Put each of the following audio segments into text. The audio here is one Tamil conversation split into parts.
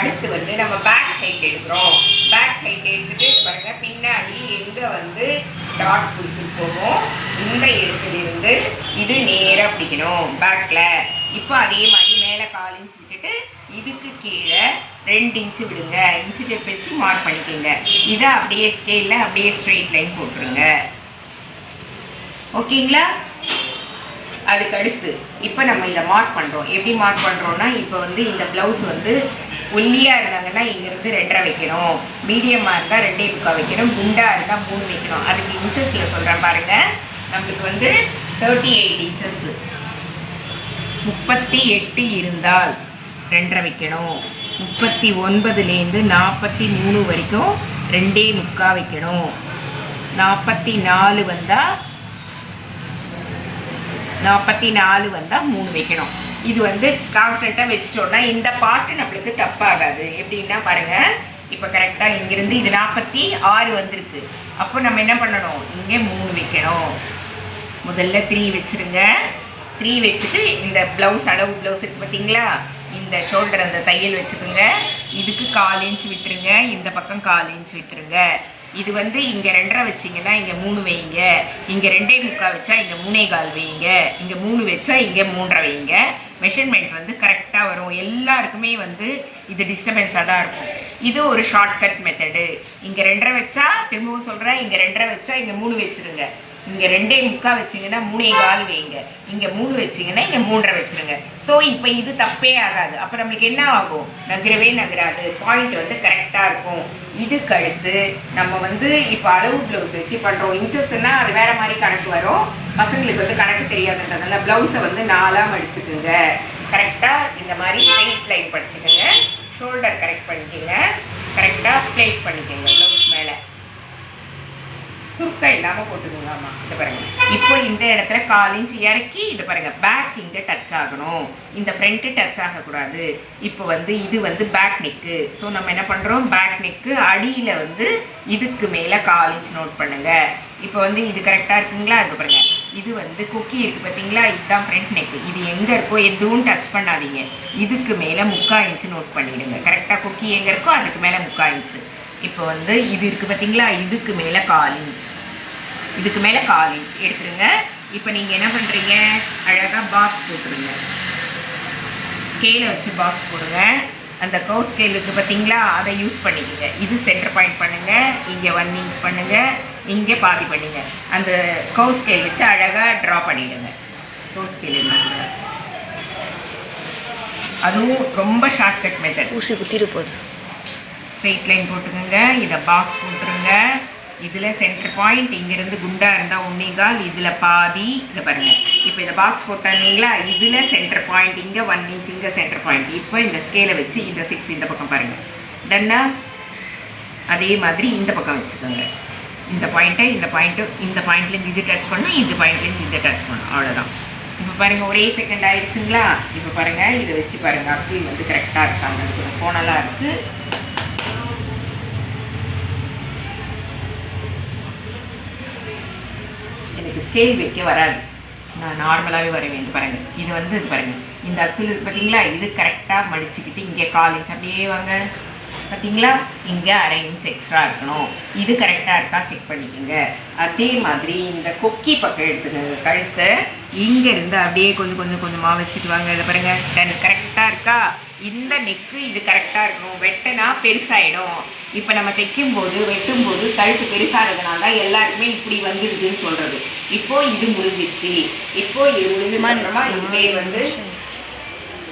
அடுத்து வந்து நம்ம பேக் ஹைட் எடுக்கிறோம். பேக் ஹைட் எடுத்துட்டு பாருங்க, பின்னாடி எங்கே வந்து டாட் பிடிச்சிருக்கோமோ இந்த இடத்துலேருந்து இது நேராக பிடிக்கணும் பேக்கில். இப்போ அதே மாதிரி மேலே 1/4 இன்ச் விட்டுட்டு இதுக்கு கீழே 2 இன்ச்சு விடுங்க. இன்ச்சு டேப் வச்சு மார்க் பண்ணிக்கோங்க. இதை அப்படியே ஸ்கேலில் அப்படியே ஸ்ட்ரெயிட் லைன் போட்டுருங்க. ஓகேங்களா? அதுக்கு அடுத்து இப்போ நம்ம இதை மார்க் பண்ணுறோம். எப்படி மார்க் பண்ணுறோன்னா, இப்போ வந்து இந்த ப்ளவுஸ் வந்து ஒல்லியாக இருந்தாங்கன்னா இங்கேருந்து 2.5 வைக்கணும், மீடியமாக இருந்தால் 2.25 வைக்கணும், குண்டாக இருந்தால் 3 வைக்கணும். அதுக்கு இன்ச்சஸில் சொல்கிறேன் பாருங்கள். நம்மளுக்கு வந்து 38 இன்ச்சஸ், 38 இருந்தால் 2.5 வைக்கணும். 39லேருந்து 43 வரைக்கும் 2.25 வைக்கணும். 44 வந்தால் 3 வைக்கணும். இது வந்து கான்ஸ்டண்ட்டாக வச்சிட்டோம்னா இந்த பாட்டு நம்மளுக்கு தப்பாகாது. எப்படின்னா பாருங்கள், இப்போ கரெக்டாக இங்கேருந்து இது 46 வந்திருக்கு. அப்போ நம்ம என்ன பண்ணணும், இங்கே 3 வைக்கணும். முதல்ல 3 வச்சுருங்க. 3 வச்சுட்டு இந்த ப்ளவுஸ் அளவு ப்ளவுஸ் இருக்குது பார்த்தீங்களா, இந்த ஷோல்டர் அந்த தையல் வச்சுக்கோங்க. இதுக்கு 1/4 இன்ச் விட்டுருங்க, இந்த பக்கம் 1/4 இன்ச் விட்டுருங்க. இது வந்து இங்கே 2.5 வச்சிங்கன்னா இங்கே 3 வைங்க, இங்கே 2.25 வச்சா இங்கே 3.25 வைங்க, இங்கே 3 வச்சா இங்கே 3.5 வைங்க. மெஷர்மெண்ட் வந்து கரெக்டாக வரும். எல்லாருக்குமே வந்து இது டிஸ்டர்பன்ஸாக தான் இருக்கும். இது ஒரு ஷார்ட்கட் மெத்தடு. இங்கே 2.5 வச்சா, திரும்பவும் சொல்கிறேன், இங்கே 2.5 வச்சா இங்கே 3 வச்சுருங்க. இங்கே 2.25 வச்சிங்கன்னா 3.25 வைங்க, இங்கே 3 வச்சிங்கன்னா இங்கே 3.5 வச்சுருங்க. ஸோ இப்போ இது தப்பே ஆகாது. அப்போ நம்மளுக்கு என்ன ஆகும், நகரவே நகராது. பாயிண்ட் வந்து கரெக்டாக இருக்கும். இதுக்கு அடுத்து நம்ம வந்து இப்போ அளவு ப்ளவுஸ் வச்சு பண்ணுறோம். இன்ச்சஸ்னால் அது வேறு மாதிரி கணக்கு வரும். பசங்களுக்கு வந்து கணக்கு தெரியாதுன்றதுனால ப்ளவுஸை வந்து 4ஆக மடிச்சுக்குங்க. கரெக்டாக இந்த மாதிரி ஸ்ட்ரெயிட் லைன் படிச்சுக்கோங்க. ஷோல்டர் கரெக்ட் பண்ணிக்கோங்க. கரெக்டாக ப்ளேஸ் பண்ணிக்கோங்க ப்ளவுஸ் மேலே. சுருக்கம் இல்லாமல் போட்டுக்கோங்க. ஆமாம், இது பாருங்கள். இப்போ இந்த இடத்துல 1/4 இன்ச் இறக்கி இது பாருங்கள், பேக் இங்கே டச் ஆகணும், இந்த ஃப்ரண்ட்டு டச் ஆகக்கூடாது. இப்போ வந்து இது வந்து பேக் நெக்கு. ஸோ நம்ம என்ன பண்ணுறோம், பேக் நெக்கு அடியில் வந்து இதுக்கு மேலே 1/4 இன்ச் நோட் பண்ணுங்கள். இப்போ வந்து இது கரெக்டாக இருக்குங்களா? இது பாருங்கள், இது வந்து கொக்கி இருக்குது பார்த்தீங்களா, இதுதான் ஃப்ரண்ட் நெக்கு. இது எங்கே இருக்கோ எதுவும் டச் பண்ணாதீங்க. இதுக்கு மேலே 3/4 இன்ச்சு நோட் பண்ணிவிடுங்க. கரெக்டாக கொக்கி எங்கே இருக்கோ அதுக்கு மேலே 3/4 இன்ச்சு. இப்போ வந்து இது இருக்குது பார்த்தீங்களா, இதுக்கு மேலே 1/4 இன்ச், இதுக்கு மேலே 1/4 இன்ச் எடுத்துருங்க. இப்போ நீங்கள் என்ன பண்ணுறீங்க, அழகாக பாக்ஸ் போட்டுருங்க. ஸ்கேலை வச்சு பாக்ஸ் போடுங்க. அந்த கர்வ் ஸ்கேல் இருக்குது பார்த்தீங்களா, அதை யூஸ் பண்ணிக்கோங்க. இது சென்டர் பாயிண்ட் பண்ணுங்கள், இங்கே 1 இன்ச் பண்ணுங்கள், இங்கே பாதி பண்ணுங்க. அந்த கர்வ் ஸ்கேல் வச்சு அழகாக ட்ரா பண்ணிவிடுங்க. கர்வ் ஸ்கேல் என்ன, அதுவும் ரொம்ப ஷார்ட்கட் மெத்தட். ஊசி குத்திட்டு போகுது. ஸ்ட்ரெயிட் லைன் போட்டுக்கோங்க. இதை பாக்ஸ் போட்டுருங்க. இதில் சென்டர் பாயிண்ட் இங்கேருந்து குண்டாக இருந்தால் 1.25, இதில் பாதி. இதை பாருங்கள், இப்போ இதை பாக்ஸ் போட்டாங்களா, இதில் சென்டர் பாயிண்ட் இங்கே 1 இன்ச், இங்கே சென்டர் பாயிண்ட். இப்போ இந்த ஸ்கேலை வச்சு இந்த 6 இந்த பக்கம் பாருங்கள். டன்னா அதே மாதிரி இந்த பக்கம் வச்சுக்கோங்க. இந்த பாயிண்ட்டை இந்த பாயிண்ட்லேருந்து இது டச் பண்ணணும், இந்த பாயிண்ட்லேருந்து இதை டச் பண்ணணும். அவ்வளோதான். இப்போ பாருங்கள், ஒரே செகண்ட் ஆயிடுச்சுங்களா? இப்போ பாருங்கள், இதை வச்சு பாருங்கள், அப்படி வந்து கரெக்டாக இருக்காங்க. அதுக்கு கோணலாக இருக்குது. எனக்கு ஸ்கேல் வைக்க வராது, நான் நார்மலாகவே வரைவேன். பாருங்கள், இது வந்து இது பாருங்கள், இந்த அத்துல இருக்குது பார்த்தீங்களா, இது கரெக்டாக மடிச்சுக்கிட்டு இங்கே 1/4 இன்ச் அப்படியே வாங்க. பார்த்தீங்களா, இங்கே 1/2 இன்ச் எக்ஸ்ட்ரா இருக்கணும். இது கரெக்டாக இருக்கா செக் பண்ணிக்கோங்க. அதே மாதிரி இந்த கொக்கி பக்கம் எடுத்துக்கோங்க. கழுத்தை இங்கேருந்து அப்படியே கொஞ்சமாக வச்சுட்டு வாங்க. இதை பாருங்கள், கரெக்டாக இருக்கா? இந்த நெக்கு இது கரெக்டாக இருக்கணும். வெட்டினா பெருசாகிடும். இப்போ நம்ம தைக்கும்போது வெட்டும்போது கழுத்து பெருசாகிறதுனால தான் எல்லாருக்குமே இப்படி வந்துடுதுன்னு சொல்கிறது. இப்போது இது முடிஞ்சிச்சு. இப்போது இது முடிஞ்சதுமா இதுவே வந்து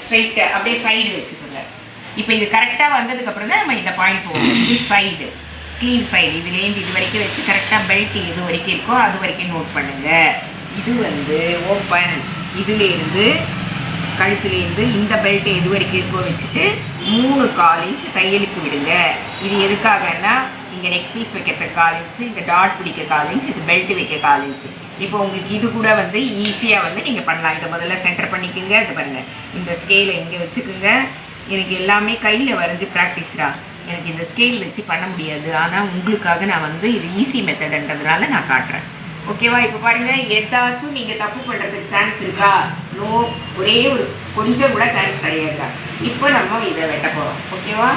ஸ்ட்ரைட்டு அப்படியே சைடு வச்சுக்கோங்க. இப்போ இது கரெக்டாக வந்ததுக்கப்புறம் தான் நம்ம இந்த பாயிண்ட் போவோம். இது சைடு, ஸ்லீவ் சைடு, இதுலேருந்து இது வரைக்கும் வச்சு கரெக்டாக பெல்ட் எது வரைக்கும் இருக்கோ அது வரைக்கும் நோட் பண்ணுங்கள். இது வந்து ஓப்பன், இதுலேருந்து கழுத்துலேருந்து இந்த பெல்ட் எது வரைக்கும் இருக்கோ வச்சுட்டு 3/4 இன்ச் தையலுக்கு விடுங்க. இது எதுக்காகன்னா, இங்கே நெக் பீஸ் வைக்கிறதுக்கு 1/4 இன்ச்சு, இந்த டாட் பிடிக்க 1/4 இன்ச், இது பெல்ட் வைக்க 1/4 இன்ச்சு. இப்போ உங்களுக்கு இது கூட வந்து ஈஸியாக வந்து நீங்கள் பண்ணலாம். இதை முதல்ல சென்டர் பண்ணிக்கோங்க. இது பாருங்கள், இந்த ஸ்கேலை இங்கே வச்சுக்கோங்க. எனக்கு எல்லாமே கையில் வரைஞ்சி ப்ராக்டிஸ்டா, எனக்கு இந்த ஸ்கேல் வச்சு பண்ண முடியாது. ஆனால் உங்களுக்காக நான் வந்து இது ஈஸி மெத்தடுன்றதுனால நான் காட்டுறேன். ஓகேவா? இப்போ பாருங்கள், ஏதாச்சும் நீங்கள் தப்பு பண்ணுறதுக்கு சான்ஸ் இருக்கா? நோ, ஒரே ஒரு கொஞ்சம் கூட சான்ஸ் கிடையாது. இப்போ நம்ம இதை வெட்ட போகிறோம். ஓகேவா?